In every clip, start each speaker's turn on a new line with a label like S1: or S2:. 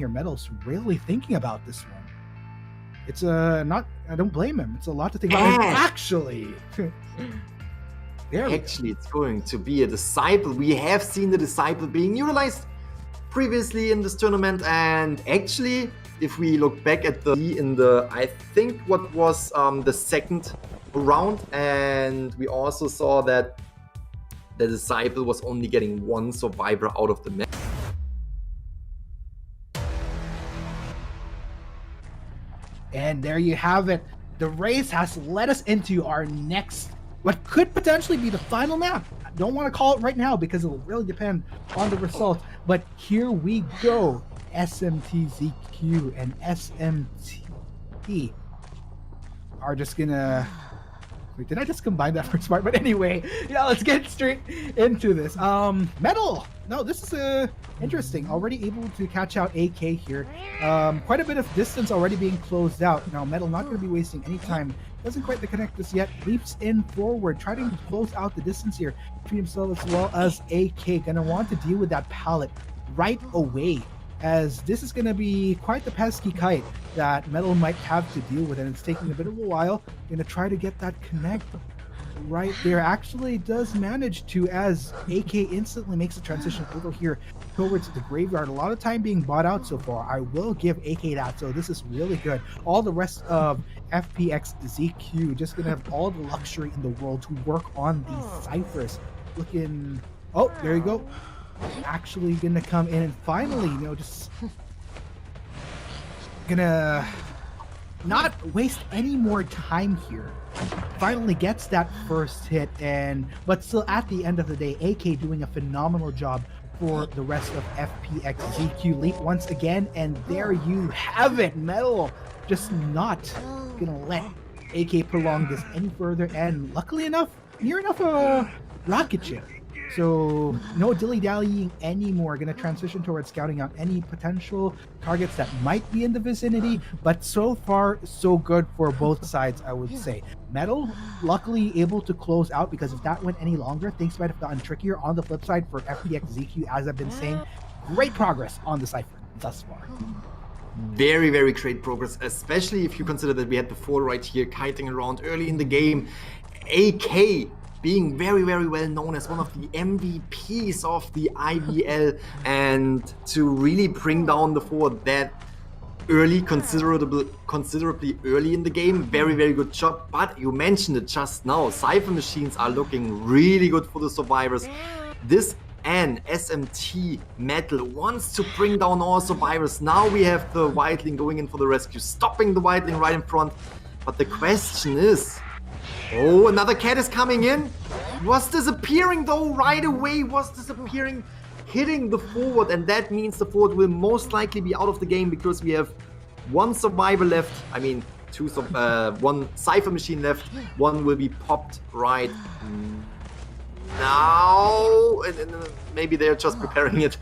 S1: Your Metal's really thinking about this one. It's not. I don't blame him. It's a lot to think about. And actually,
S2: it's going to be a Disciple. We have seen the Disciple being utilized previously in this tournament, and actually, if we look back at I think what was the second round, and we also saw that the Disciple was only getting one survivor out of the match.
S1: And there you have it. The race has led us into our next, what could potentially be the final map. I don't want to call it right now because it will really depend on the results. But here we go. SMT.ZQ and SMT are just gonna... Wait, did I just combine that for smart? But anyway, yeah, let's get straight into this. Metal. No, this is interesting. Already able to catch out AK here. Quite a bit of distance already being closed out. Now, Metal not going to be wasting any time. Doesn't quite connect this yet. Leaps in forward, trying to close out the distance here between himself as well as AK. Gonna want to deal with that pallet right away, as this is going to be quite the pesky kite that Metal might have to deal with, and it's taking a bit of a while. Going to try to get that connect right there. Actually does manage to, as AK instantly makes a transition over here towards the graveyard. A lot of time being bought out so far. I will give AK that, so this is really good. All the rest of FPX.ZQ just going to have all the luxury in the world to work on these ciphers. Looking... Oh, there you go. Actually gonna come in and finally, just gonna not waste any more time here. Finally gets that first hit, but still at the end of the day, AK doing a phenomenal job for the rest of FPX.ZQ. Leap once again, and there you have it. Metal just not gonna let AK prolong this any further, and luckily enough, near enough a rocket ship. So no dilly-dallying anymore. Gonna transition towards scouting out any potential targets that might be in the vicinity, but so far so good for both sides, I would say. Metal luckily able to close out, because if that went any longer, things might have gotten trickier. On the flip side, for FPX.ZQ, as I've been saying, great progress on the cipher thus far.
S2: Very, very great progress, especially if you consider that we had the 4 right here kiting around early in the game. AK being very, very well known as one of the MVPs of the IBL, and to really bring down the 4 that early, considerably early in the game. Very, very good job. But you mentioned it just now, Cypher machines are looking really good for the survivors. This and SMT Metal wants to bring down all survivors. Now we have the Wildling going in for the rescue, stopping the Wildling right in front. But the question is, oh, another cat is coming in. Was disappearing though right away. Was disappearing, hitting the forward, and that means the forward will most likely be out of the game, because we have one survivor left. I mean, one cipher machine left. One will be popped right now. And maybe they're just preparing it.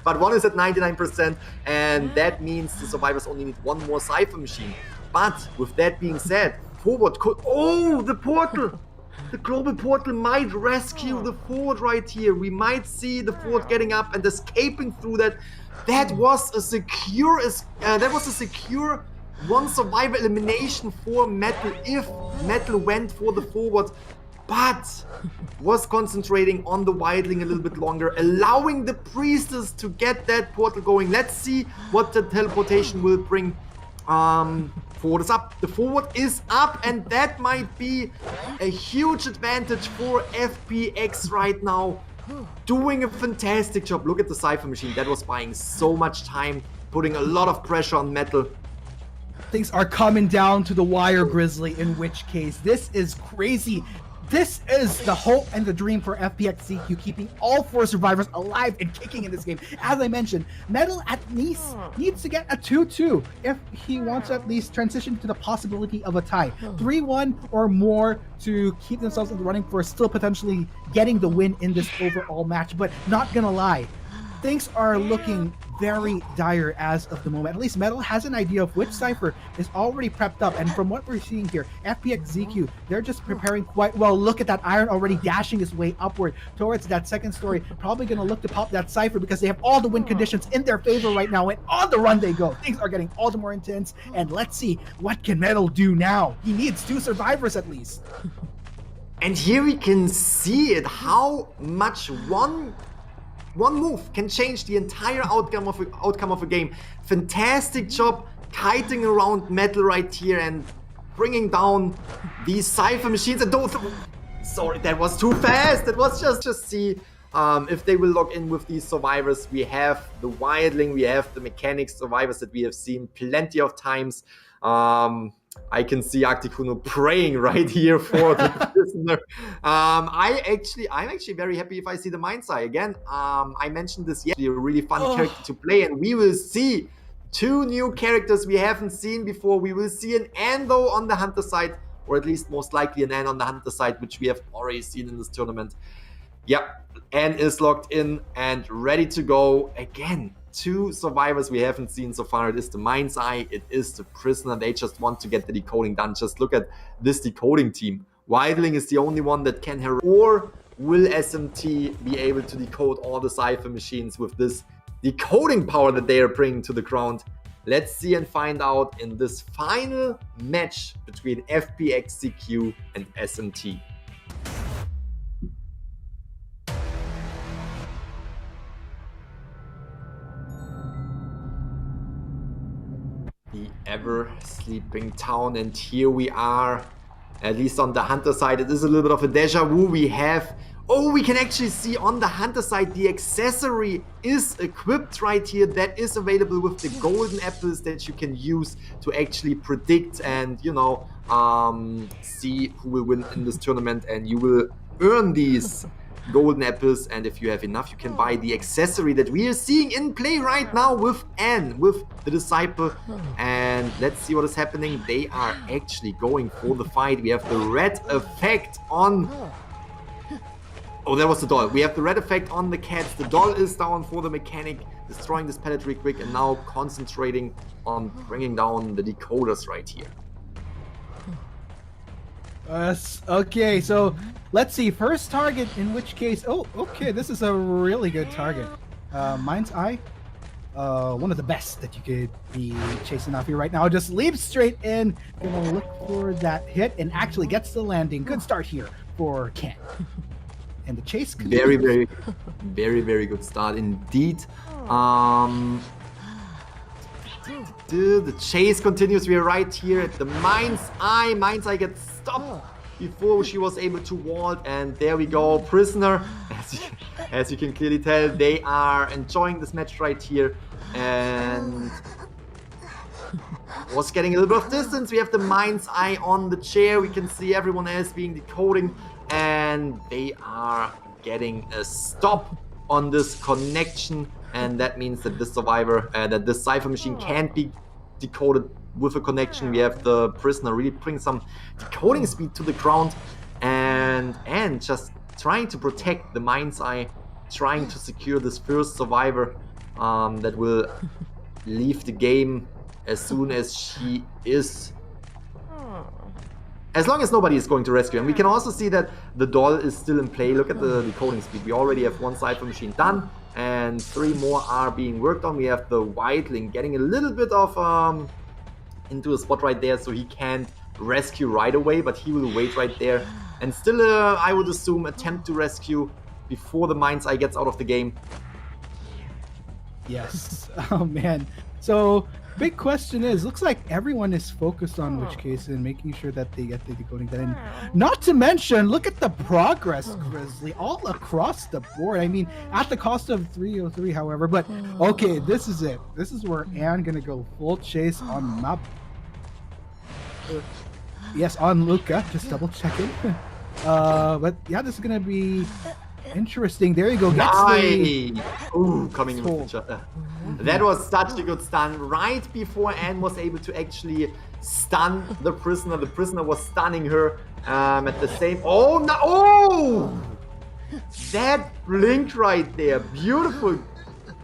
S2: But one is at 99%, and that means the survivors only need one more cipher machine. But with that being said, forward could... Oh, the portal! The global portal might rescue the forward right here. We might see the forward getting up and escaping through that. That was a secure one survivor elimination for Metal if Metal went for the forward, but was concentrating on the Wildling a little bit longer, allowing the Priestess to get that portal going. Let's see what the teleportation will bring. Forward is up, the forward is up, and that might be a huge advantage for FPX right now. Doing a fantastic job. Look at the cipher machine, that was buying so much time, putting a lot of pressure on Metal.
S1: Things are coming down to the wire, Grizzly, in which case this is crazy. This is the hope and the dream for FPX.ZQ, keeping all 4 survivors alive and kicking in this game. As I mentioned, Metal at least needs to get a 2-2 if he wants to at least transition to the possibility of a tie. 3-1 or more to keep themselves in the running for still potentially getting the win in this overall match. But not gonna lie, things are looking very dire as of the moment. At least Metal has an idea of which cipher is already prepped up. And from what we're seeing here, FPX.ZQ, they're just preparing quite well. Look at that Iron already dashing his way upward towards that second story. Probably going to look to pop that cipher because they have all the win conditions in their favor right now. And on the run they go. Things are getting all the more intense. And let's see, what can Metal do now? He needs 2 survivors at least.
S2: And here we can see it, how much one move can change the entire outcome of a game. Fantastic job kiting around Metal right here and bringing down these cipher machines. And those, sorry, that was too fast. That was just see if they will log in with these survivors. We have the Wildling, we have the Mechanics survivors that we have seen plenty of times. I can see Arcticuno praying right here for the prisoner. I'm actually very happy if I see the Mind's Eye again. I mentioned this yesterday, a really fun character to play, and we will see 2 new characters we haven't seen before. We will see an Ando on the Hunter side, or at least most likely an An on the Hunter side, which we have already seen in this tournament. Yep, An is locked in and ready to go again. 2 survivors we haven't seen so far. It is the Mind's Eye, it is the Prisoner. They just want to get the decoding done. Just look at this decoding team. Wildling is the only one that can harass. Or will SMT be able to decode all the cipher machines with this decoding power that they are bringing to the ground? Let's see and find out in this final match between FPX.ZQ and SMT. The ever-sleeping town, and here we are, at least on the Hunter side. It is a little bit of a deja vu. We can actually see on the Hunter side the accessory is equipped right here. That is available with the golden apples that you can use to actually predict and, you know, see who will win in this tournament, and you will earn these golden apples, and if you have enough, you can buy the accessory that we are seeing in play right now with An, with the Disciple. And let's see what is happening. They are actually going for the fight. We have the red effect on... Oh, that was the doll. We have the red effect on the cats. The doll is down for the Mechanic, destroying this pallet real quick, and now concentrating on bringing down the decoders right here.
S1: Okay, so let's see. First target, in which case... Oh, okay, this is a really good target. Mind's Eye, one of the best that you could be chasing off here right now. Just leaps straight in, gonna look for that hit, and actually gets the landing. Good start here for Ken. And the chase continues. Very good start indeed. The chase continues. We are right here at the Mind's Eye. Mind's Eye gets stopped before she was able to vault, and there we go. Prisoner, as you can clearly tell, they are enjoying this match right here, and was getting a little bit of distance. We have the Mind's Eye on the chair. We can see everyone else being decoding, and they are getting a stop on this connection. And that means that this survivor, that this cipher machine can't be decoded with a connection. We have the Prisoner really putting some decoding speed to the ground, and just trying to protect the Mind's Eye, trying to secure this first survivor that will leave the game as soon as she is. As long as nobody is going to rescue. And we can also see that the doll is still in play. Look at the decoding speed. We already have 1 cipher machine done, and 3 more are being worked on. We have the Wildling getting a little bit of into a spot right there, so he can't rescue right away, but he will wait right there and still, I would assume, attempt to rescue before the Mind's Eye gets out of the game. Yes. Oh man. So big question is, looks like everyone is focused on which case and making sure that they get the decoding done. Not to mention, look at the progress, Grizzly, all across the board. I mean, at the cost of 303, however. But okay, this is it. This is where An gonna go full chase on map. Yes, on LUCA. Just double checking. But yeah, this is gonna be interesting. There you go.
S2: Ooh, coming in with the That was such a good stun. Right before An was able to actually stun the Prisoner. The Prisoner was stunning her at the same... Oh, no! Oh! That blink right there. Beautiful.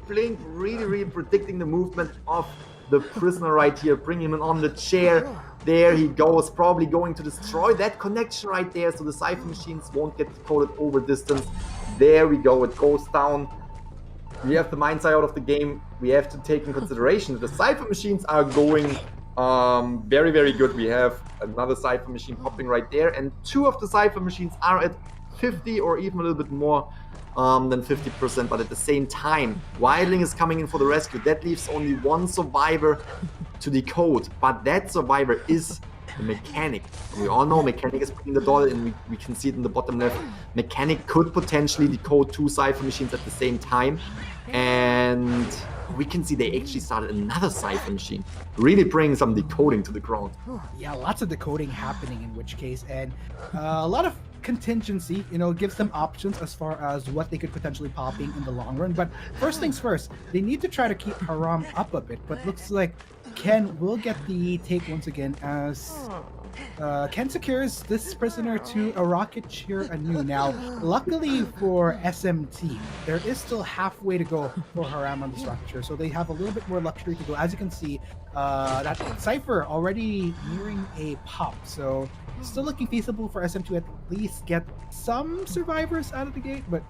S2: Blink really predicting the movement of the prisoner right here, bringing him on the chair. There he goes, probably going to destroy that connection right there, so the Cypher machines won't get decoded over distance. There we go, it goes down. We have the Mind's Eye out of the game. We have to take in consideration that the Cypher machines are going very good. We have another Cypher machine popping right there, and 2 of the Cypher machines are at 50 or even a little bit more than 50%, but at the same time, Wildling is coming in for the rescue. That leaves only 1 survivor to decode, but that survivor is the Mechanic. We all know Mechanic is bringing the doll, and we can see it in the bottom left. Mechanic could potentially decode 2 Cypher machines at the same time, and we can see they actually started another Cypher machine, really bringing some decoding to the ground.
S1: Yeah, lots of decoding happening in which case, and a lot of contingency, you know, gives them options as far as what they could potentially popping in the long run. But first things first, they need to try to keep Haram up a bit, but looks like Ken will get the take once again as Ken secures this prisoner to a rocket chair anew. Now, luckily for SMT, there is still halfway to go for Haram on this rocket chair, so they have a little bit more luxury to go. As you can see, that Cypher already nearing a pop, so still looking feasible for SM to at least get some survivors out of the gate. But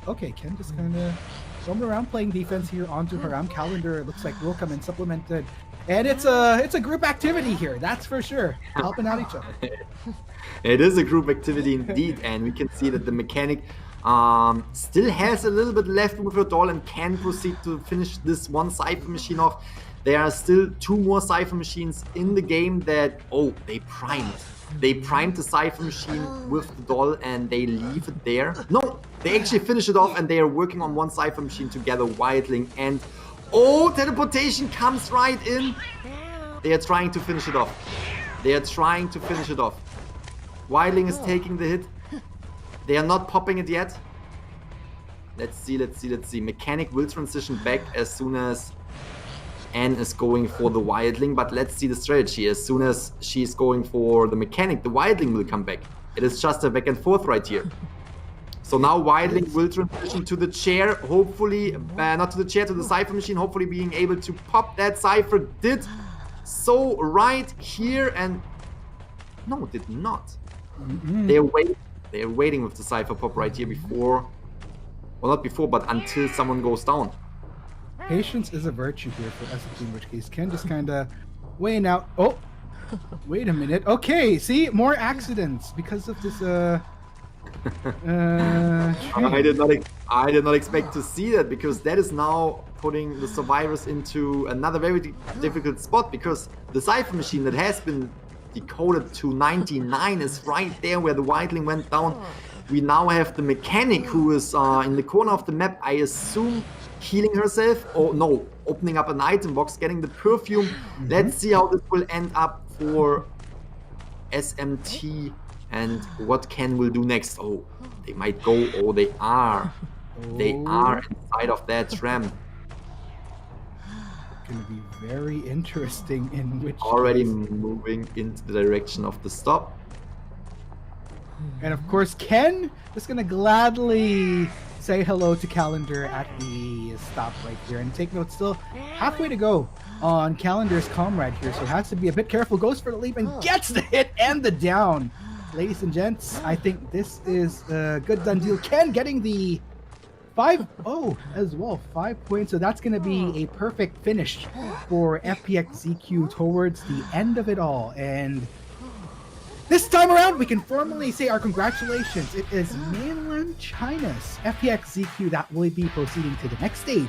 S1: okay, Ken just kind of roaming around playing defense here onto Haram. Calendar looks like will come in supplemented, and it's a group activity here, that's for sure, helping out each other.
S2: It is a group activity indeed, and we can see that the Mechanic still has a little bit left with her doll and can proceed to finish this 1 Cypher machine off. There are still 2 more Cypher machines in the game that, oh, they primed. They primed the Cypher machine with the doll and they leave it there. No, they actually finish it off and they are working on 1 Cypher machine together, Wildling, and oh, teleportation comes right in. They are trying to finish it off. They are trying to finish it off. Wildling is taking the hit. They are not popping it yet. Let's see. Mechanic will transition back as soon as Anne is going for the Wildling, but let's see the strategy. As soon as she's going for the Mechanic, the Wildling will come back. It is just a back and forth right here. So now Wildling will transition to the chair, hopefully, not to the chair, to the Cypher machine, hopefully being able to pop that. Cypher did so right here, and no, did not. They're waiting with the Cypher pop right here before, well, not before, but until someone goes down.
S1: Patience is a virtue here for SMT, in which case Ken just kind of weighing out. Oh, wait a minute. Okay, see, more accidents because of this.
S2: I did not expect to see that, because that is now putting the survivors into another very difficult spot, because the Cypher machine that has been decoded to 99 is right there where the Wildling went down. We now have the Mechanic who is in the corner of the map, I assume healing herself, or no, opening up an item box, getting the perfume. Let's see how this will end up for SMT and what Ken will do next. Oh, they might go, oh, they are inside of that tram.
S1: Gonna be very interesting in which
S2: already
S1: case.
S2: Moving into the direction of the stop.
S1: And of course, Ken is gonna gladly say hello to Calendar at the stop right here. And take note, still halfway to go on Calendar's comrade here, so has to be a bit careful. Goes for the leap and gets the hit and the down. Ladies and gents, I think this is a good done deal. Ken getting the 5-0 as well, 5 points. So that's going to be a perfect finish for FPX.ZQ towards the end of it all. And this time around, we can formally say our congratulations. It is mainland China's FPX.ZQ that will be proceeding to the next stage